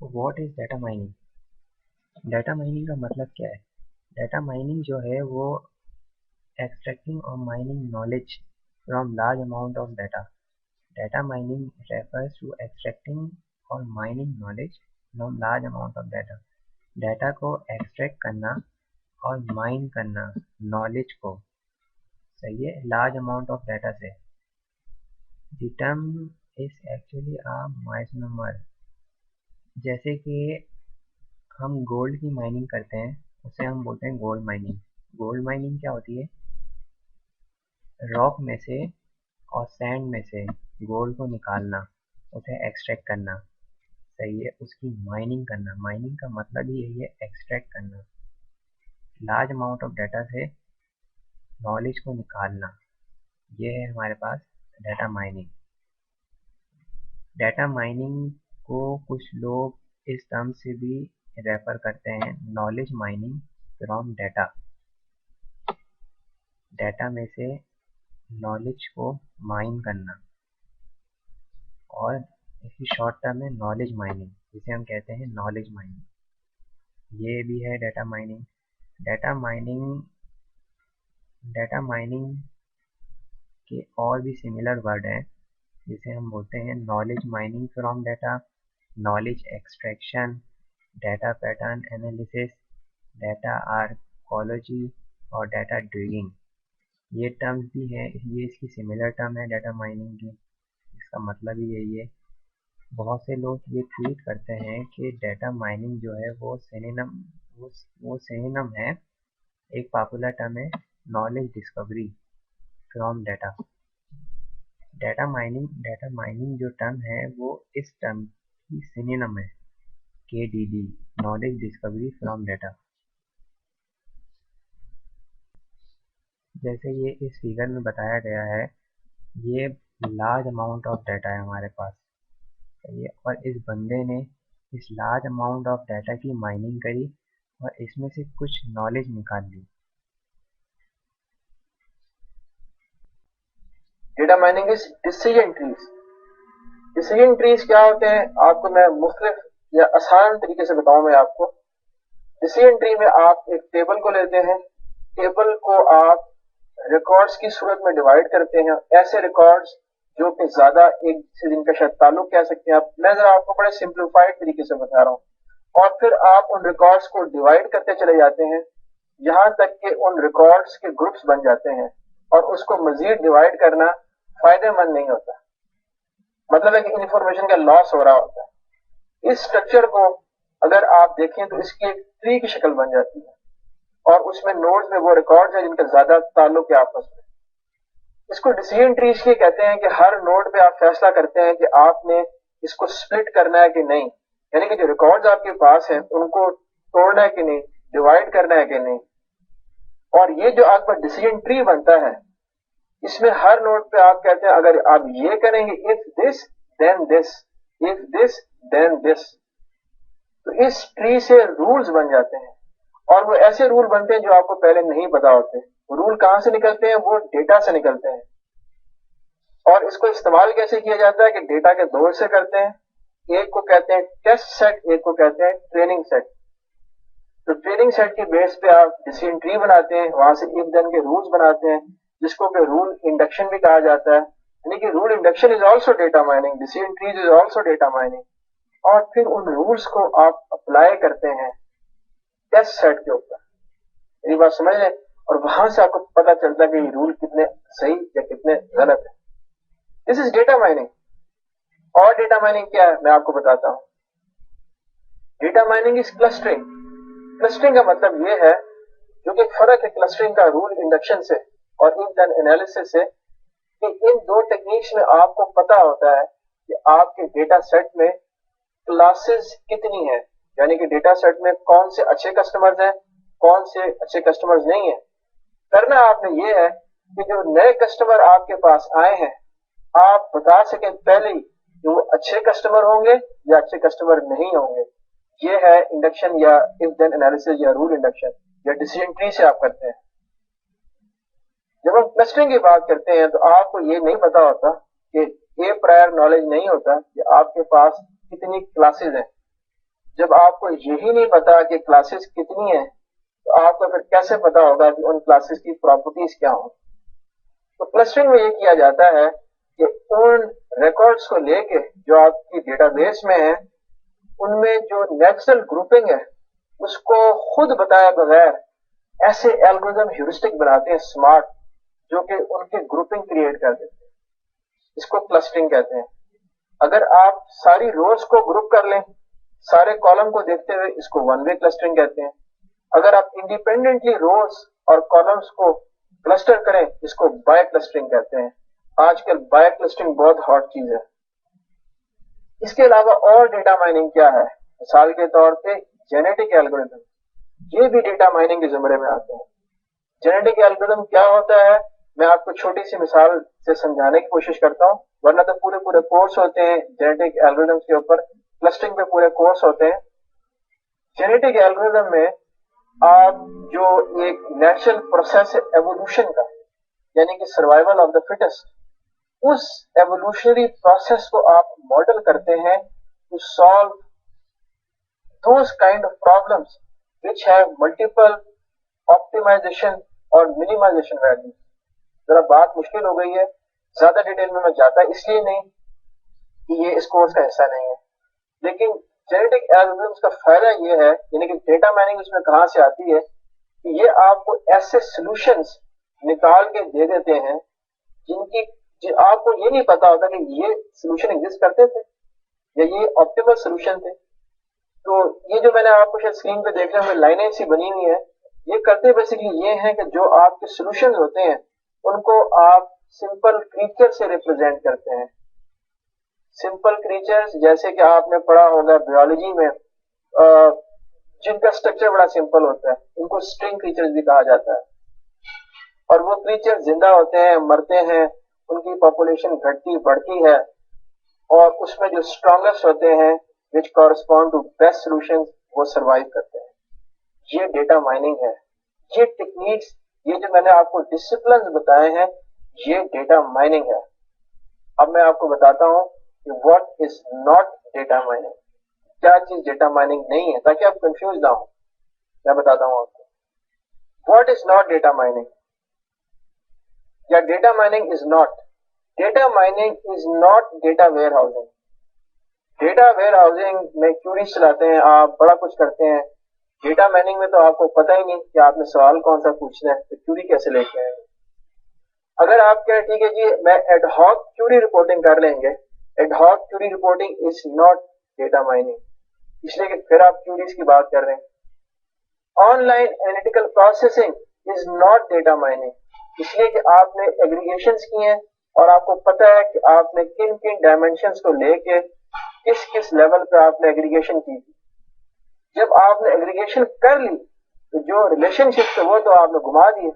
What is data mining? Data mining का मतलब क्या है? डाटा माइनिंग जो है वो एक्सट्रैक्टिंग और mining knowledge from large amount of data. Data mining refers to extracting और mining knowledge from large amount of data. Data को एक्सट्रैक्ट करना और माइन करना नॉलेज को, सही है, लार्ज अमाउंट ऑफ डाटा से. द टर्म इज एक्चुअली अ माइसनोमर. जैसे कि हम गोल्ड की माइनिंग करते हैं उसे हम बोलते हैं गोल्ड माइनिंग. गोल्ड माइनिंग क्या होती है? रॉक में से और सैंड में से गोल्ड को निकालना, उसे एक्सट्रैक्ट करना, सही है, उसकी माइनिंग करना. माइनिंग का मतलब ही यही है, एक्सट्रैक्ट करना, लार्ज अमाउंट ऑफ डाटा से नॉलेज को निकालना. ये है हमारे पास डाटा माइनिंग. डाटा माइनिंग को कुछ लोग इस टर्म से भी रेफर करते हैं, knowledge mining from data. Data में से नॉलेज को माइन करना, और इसकी शॉर्ट टर्म है नॉलेज माइनिंग, जिसे हम कहते हैं नॉलेज माइनिंग. ये भी है डाटा माइनिंग. डाटा माइनिंग के और भी सिमिलर वर्ड हैं, जिसे हम बोलते हैं knowledge mining from data, knowledge extraction, data pattern analysis, data archaeology और डाटा ड्रिलिंग. ये टर्म्स भी हैं, ये इसकी सिमिलर टर्म है डाटा माइनिंग की. इसका मतलब ही यही है. बहुत से लोग ये ट्वीट करते हैं कि डाटा माइनिंग जो है वो सिनोनिम है, एक पॉपुलर टर्म है knowledge discovery from data. Data mining जो टर्म है वो इस टर्म की सिनोनिम है, KDD, knowledge discovery from data. जैसे ये इस फिगर में बताया गया है, ये लार्ज अमाउंट ऑफ डाटा है हमारे पास, सही है, और इस बंदे ने इस लार्ज अमाउंट ऑफ डाटा की माइनिंग करी और इसमें से कुछ नॉलेज निकाल ली. Data mining is decision trees. Decision trees क्या होते हैं आपको मैं मुख्तलिफ या आसान तरीके से बताऊं. मैं आपको डिसीजन ट्री में आप एक टेबल को लेते हैं, टेबल को आप रिकॉर्ड्स की सूरत में डिवाइड करते हैं. ऐसे रिकॉर्ड्स जो कि ज्यादा एक से जिनका शायद ताल्लुक कह सकते हैं आप. मैं जरा आपको बड़े सिंप्लीफाइड तरीके से बता रहा हूँ. और फिर आप उन रिकॉर्ड्स को डिवाइड करते चले जाते हैं यहां तक कि उन रिकॉर्ड्स के ग्रुप्स बन जाते हैं, और उसको मजीद डिवाइड करना फायदेमंद नहीं होता. मतलब है कि इंफॉर्मेशन का लॉस हो रहा होता है. इस स्ट्रक्चर को अगर आप देखें तो इसकी एक ट्री की शक्ल बन जाती है, और उसमें नोड्स में वो रिकॉर्ड्स हैं जिनका ज्यादा ताल्लुक है आपस में. इसको डिसीजन ट्री इसलिए कहते हैं कि हर नोड पे आप फैसला करते हैं कि आपने इसको स्प्लिट करना है कि नहीं, यानी कि जो रिकॉर्ड्स आपके पास हैं उनको तोड़ना है कि नहीं, डिवाइड करना है कि नहीं. और ये जो आपका डिसीजन ट्री बनता है, इसमें हर नोड पे आप कहते हैं अगर आप ये करेंगे if this then this, if this then this. तो इस ट्री से रूल्स बन जाते हैं, और वो ऐसे रूल बनते हैं जो आपको पहले नहीं पता होते. रूल कहां से निकलते हैं? वो डेटा से निकलते हैं. और इसको इस्तेमाल कैसे किया जाता है कि डेटा के दो हिस्से करते हैं. एक को कहते हैं टेस्ट सेट, एक को कहते हैं ट्रेनिंग सेट. तो ट्रेनिंग सेट के बेस पे आप डिसीजन ट्री बनाते हैं, वहां से इफ देन के रूल्स बनाते हैं, जिसको कि रूल इंडक्शन भी कहा जाता है. यानी कि rule induction is also data mining, decision trees is also data mining. और फिर उन रूल्स को आप अप्लाई करते हैं टेस्ट सेट के ऊपर. मेरी बात समझ लें. और वहां से आपको पता चलता है कि ये रूल कितने सही या कितने गलत है. This is data mining. और डेटा माइनिंग क्या है मैं आपको बताता हूं. Data mining is clustering. Clustering का मतलब ये है, जो कि फर्क है क्लस्टरिंग का रूल इंडक्शन से और इफ देन एनालिसिस से, कि इन दो टेक्निक्स में आपको पता होता है कि आपके डेटा सेट में क्लासेस कितनी है, यानी कि डेटा सेट में कौन से अच्छे कस्टमर्स हैं, कौन से अच्छे कस्टमर्स नहीं है. करना आपने ये है कि जो नए कस्टमर आपके पास आए हैं, आप बता सकें पहले ही कि वो अच्छे कस्टमर होंगे या अच्छे कस्टमर नहीं होंगे. ये है इंडक्शन या इफ देन एनालिसिस या रूल इंडक्शन या डिसीजन ट्री से आप करते हैं. जब हम क्लस्टरिंग की बात करते हैं तो आपको ये नहीं पता होता कि ये प्रायर नॉलेज नहीं होता कि आपके पास कितनी क्लासेस हैं. जब आपको यही नहीं पता कि क्लासेस कितनी हैं, तो आपको फिर कैसे पता होगा कि उन क्लासेस की प्रॉपर्टीज क्या हों? तो क्लस्टरिंग में ये किया जाता है कि उन रिकॉर्ड्स को लेके जो आपकी डेटाबेस में है, उनमें जो नेचुरल ग्रुपिंग है उसको खुद बताए बगैर ऐसे एल्गोरिथम ह्यूरिस्टिक बनाते हैं स्मार्ट, जो कि उनकी ग्रुपिंग क्रिएट कर देते हैं। इसको क्लस्टरिंग कहते हैं। अगर आप सारी रोज को ग्रुप कर लें सारे कॉलम को देखते हुए, इसको वन वे क्लस्टरिंग कहते हैं। अगर आप इंडिपेंडेंटली रोज और कॉलम्स को क्लस्टर करें, इसको बाय क्लस्टरिंग कहते हैं। आजकल बाय क्लस्टरिंग बहुत हॉट चीज है। इसके अलावा और डेटा माइनिंग क्या है? मिसाल के तौर पे जेनेटिक एल्गोरिथम, ये भी डेटा माइनिंग के जुमरे में आते हैं। जेनेटिक एल्गोरिथम क्या होता है, मैं आपको छोटी सी मिसाल से समझाने की कोशिश करता हूँ, वरना तो पूरे पूरे कोर्स होते हैं जेनेटिक एल्गोरिथम के ऊपर, क्लस्टरिंग पे पूरे कोर्स होते हैं। जेनेटिक एल्गोरिथम में आप जो एक नेचुरल प्रोसेस है एवोल्यूशन का, यानी कि सर्वाइवल ऑफ द फिटेस्ट, उस एवोल्यूशनरी प्रोसेस को आप मॉडल करते हैं to solve those kind of problems which have multiple optimization और minimization values। जरा बात मुश्किल हो गई है, ज्यादा डिटेल में मैं जाता इसलिए नहीं कि ये इस कोर्स का हिस्सा नहीं है, लेकिन जेनेटिक एल्गोरिथम्स का फायदा ये है, यानी कि डेटा माइनिंग इसमें कहां से आती है, कि ये आपको ऐसे सॉल्यूशंस निकाल के दे देते हैं जिनकी आपको ये नहीं पता होता कि ये सॉल्यूशन एग्जिस्ट करते थे या ये ऑप्टिमल सॉल्यूशन थे। तो ये जो मैंने आपको शायद स्क्रीन पे देख रहे हैं लाइनें सी बनी हुई है, ये करते बेसिकली ये है कि जो आपके सॉल्यूशंस होते हैं उनको आप सिंपल क्रीचर से रिप्रेजेंट करते हैं। सिंपल क्रीचर्स जैसे कि आपने पढ़ा होगा बायोलॉजी में, जिनका स्ट्रक्चर बड़ा सिंपल होता है, उनको स्ट्रिंग क्रीचर्स भी कहा जाता है। और वो क्रीचर जिंदा होते हैं, मरते हैं, उनकी पॉपुलेशन घटती बढ़ती है, और उसमें जो स्ट्रॉन्गेस्ट होते हैं which correspond to best solutions, वो सर्वाइव करते हैं। ये डेटा माइनिंग है। ये टेक्निक्स, ये जो मैंने आपको डिसिप्लिन्स बताए हैं, ये डेटा माइनिंग है। अब मैं आपको बताता हूं कि what is not data mining, क्या चीज डेटा माइनिंग नहीं है, ताकि आप कंफ्यूज ना हो। मैं बताता हूं आपको what is not data mining, या data mining is not. Data mining is not data warehousing. Data warehousing में क्यूरीज चलाते हैं आप, बड़ा कुछ करते हैं। डेटा माइनिंग में तो आपको पता ही नहीं कि आपने सवाल कौन सा पूछना है, तो क्यूरी कैसे लेके आएंगे। अगर आप कहें ठीक है जी मैं एड हॉक क्यूरी रिपोर्टिंग कर लेंगे, ad hoc query reporting is not data mining, इसलिए कि फिर आप क्यूरीज की बात कर रहे हैं। Online analytical processing is not data mining, इसलिए कि आपने एग्रीगेशंस किए हैं और आपको पता है कि आपने किन किन डायमेंशंस को लेके किस किस लेवल पे आपने एग्रीगेशन की थी। जब आपने एग्रीगेशन कर ली तो जो रिलेशनशिप थे वो तो आपने घुमा दिए।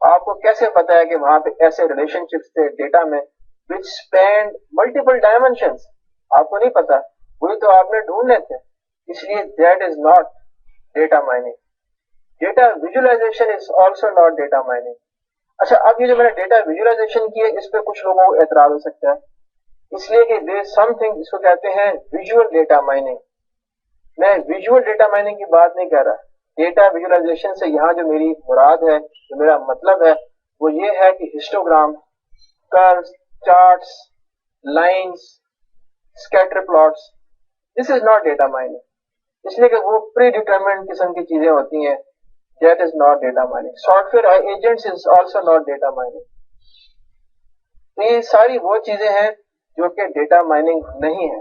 आपको कैसे पता है कि वहां पे ऐसे रिलेशनशिप्स थे डेटा में विच स्पैन मल्टीपल डायमेंशंस, आपको नहीं पता, वही तो आपने ढूंढने थे। इसलिए that is not data mining. Data visualisation is also not data mining. अच्छा, अब ये जो मैंने डेटा विजुअलाइजेशन की है, इस पे कुछ लोगों को एतराज हो सकता है, इसलिए कि देयर समथिंग, इसको कहते हैं विजुअल डेटा माइनिंग। मैं विजुअल डेटा माइनिंग की बात नहीं कर रहा। डेटा विजुअलाइजेशन से यहाँ जो मेरी मुराद है, जो मेरा मतलब है, वो ये है कि histogram, curves, charts, lines, scatter plots, this is not data mining, इसलिए कि वो प्री डिटरमिन्ड किस्म की चीजें होती हैं। That is not data mining. Software agents is also not data mining. तो ये सारी वो चीजें हैं जो कि डेटा माइनिंग नहीं है।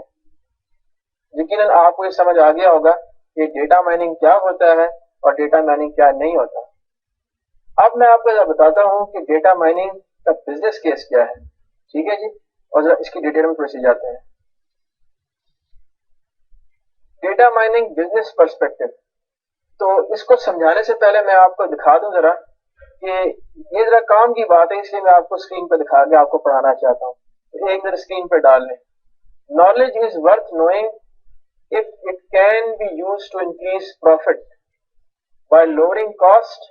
यकीनन आपको ये समझ आ गया होगा कि डेटा माइनिंग क्या होता है और डेटा माइनिंग क्या नहीं होता। अब मैं आपको बताता हूं कि डेटा माइनिंग का बिजनेस केस क्या है। ठीक है जी, और जरा इसकी डिटेल में थोड़ी सी जाते हैं। डेटा माइनिंग बिजनेस पर्सपेक्टिव, तो इसको समझाने से पहले मैं आपको दिखा दूं जरा कि ये जरा काम की बात है, इसलिए मैं आपको स्क्रीन पर दिखा के आपको पढ़ाना चाहता हूँ। तो एक जरा स्क्रीन पर डाल लें। Knowledge is worth knowing if it can be used to increase profit by lowering cost,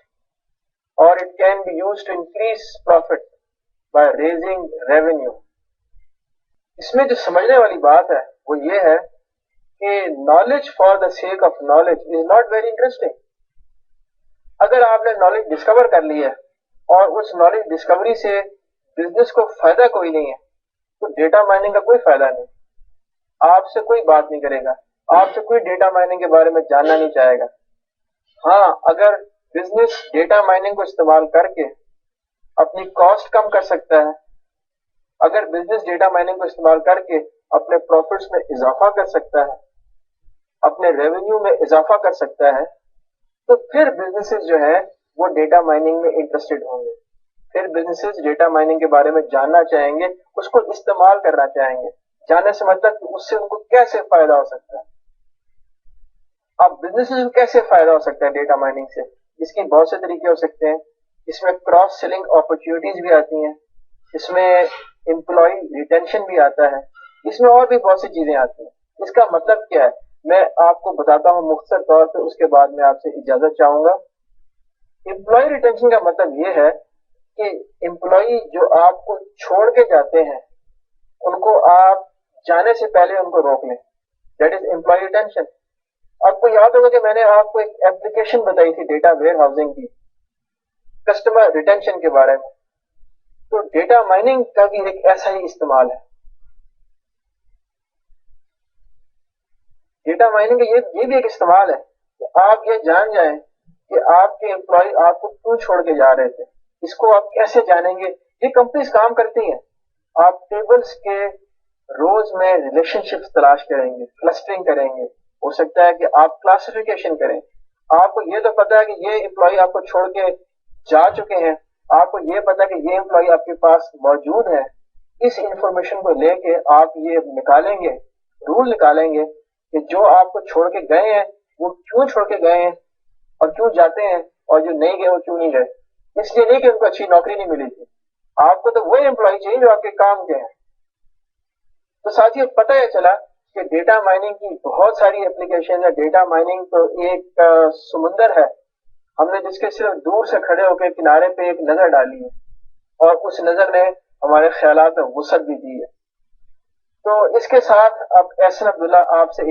or it can be used to increase profit by raising revenue। इसमें जो समझने वाली बात है वो ये है کہ knowledge for the sake of knowledge is not very interesting. اگر آپ نے نالج ڈسکور کر لی ہے اور اس نالج ڈسکوری سے بزنس کو فائدہ کوئی نہیں ہے تو ڈیٹا مائننگ کا کوئی فائدہ نہیں. آپ سے کوئی بات نہیں کرے گا, آپ سے کوئی ڈیٹا مائننگ کے بارے میں جاننا نہیں چاہے گا. ہاں, اگر بزنس ڈیٹا مائننگ کو استعمال کر کے اپنی کاسٹ کم کر سکتا ہے, اگر بزنس ڈیٹا مائننگ کو استعمال کر کے اپنے پروفٹس میں اضافہ کر سکتا ہے, اپنے ریونیو میں اضافہ کر سکتا ہے, تو پھر بزنسز جو ہے وہ ڈیٹا مائننگ میں انٹرسٹڈ ہوں گے. پھر بزنسز ڈیٹا مائننگ کے بارے میں جاننا چاہیں گے, اس کو استعمال کرنا چاہیں گے. جاننے سے مطلب کہ اس سے ان کو کیسے فائدہ ہو سکتا ہے. اب بزنسز کو کیسے فائدہ ہو سکتا ہے ڈیٹا مائننگ سے؟ اس کے بہت سے طریقے ہو سکتے ہیں. اس میں کراس سیلنگ اپرچونیٹیز بھی آتی ہیں, اس میں امپلائی ریٹینشن بھی آتا ہے, اس میں اور بھی بہت سی چیزیں آتی ہیں. اس کا مطلب کیا ہے میں آپ کو بتاتا ہوں مختصر طور پہ, اس کے بعد میں آپ سے اجازت چاہوں گا. امپلائی ریٹینشن کا مطلب یہ ہے کہ امپلائی جو آپ کو چھوڑ کے جاتے ہیں ان کو آپ جانے سے پہلے ان کو روک لیں. That is employee retention. آپ کو یاد ہوگا کہ میں نے آپ کو ایک ایپلیکیشن بتائی تھی ڈیٹا ویئر ہاؤسنگ کی, کسٹمر ریٹینشن کے بارے میں. تو ڈیٹا مائننگ کا بھی ایک ایسا ہی استعمال ہے. ڈیٹا مائننگ کا یہ بھی ایک استعمال ہے کہ آپ یہ جان جائیں کہ آپ کے امپلائی آپ کو کیوں چھوڑ کے جا رہے تھے. اس کو آپ کیسے جانیں گے؟ یہ کمپنیز کام کرتی ہیں. آپ ٹیبلز کے روز میں ریلیشن شپس تلاش کریں گے, کلسٹرنگ کریں گے, ہو سکتا ہے کہ آپ کلاسیفیکیشن کریں. آپ کو یہ تو پتا ہے کہ یہ امپلائی آپ کو چھوڑ کے جا چکے ہیں, آپ کو یہ پتا کہ یہ امپلائی آپ کے پاس موجود ہے. اس انفارمیشن کو لے کے آپ یہ نکالیں گے, رول نکالیں گے کہ جو آپ کو چھوڑ کے گئے ہیں وہ کیوں چھوڑ کے گئے ہیں اور کیوں جاتے ہیں, اور جو نہیں گئے وہ کیوں نہیں گئے. اس لیے نہیں کہ ان کو اچھی نوکری نہیں ملی تھی, آپ کو تو وہی امپلائی چاہیے جو آپ کے کام کے ہیں. تو ساتھیوں پتہ یہ چلا کہ ڈیٹا مائننگ کی بہت ساری اپلیکیشن ہے. ڈیٹا مائننگ تو ایک سمندر ہے, ہم نے جس کے صرف دور سے کھڑے ہو کے کنارے پہ ایک نظر ڈالی ہے اور اس نظر نے ہمارے خیالات میں وسعت بھی دی ہے. تو اس کے ساتھ اب احسن عبداللہ آپ سے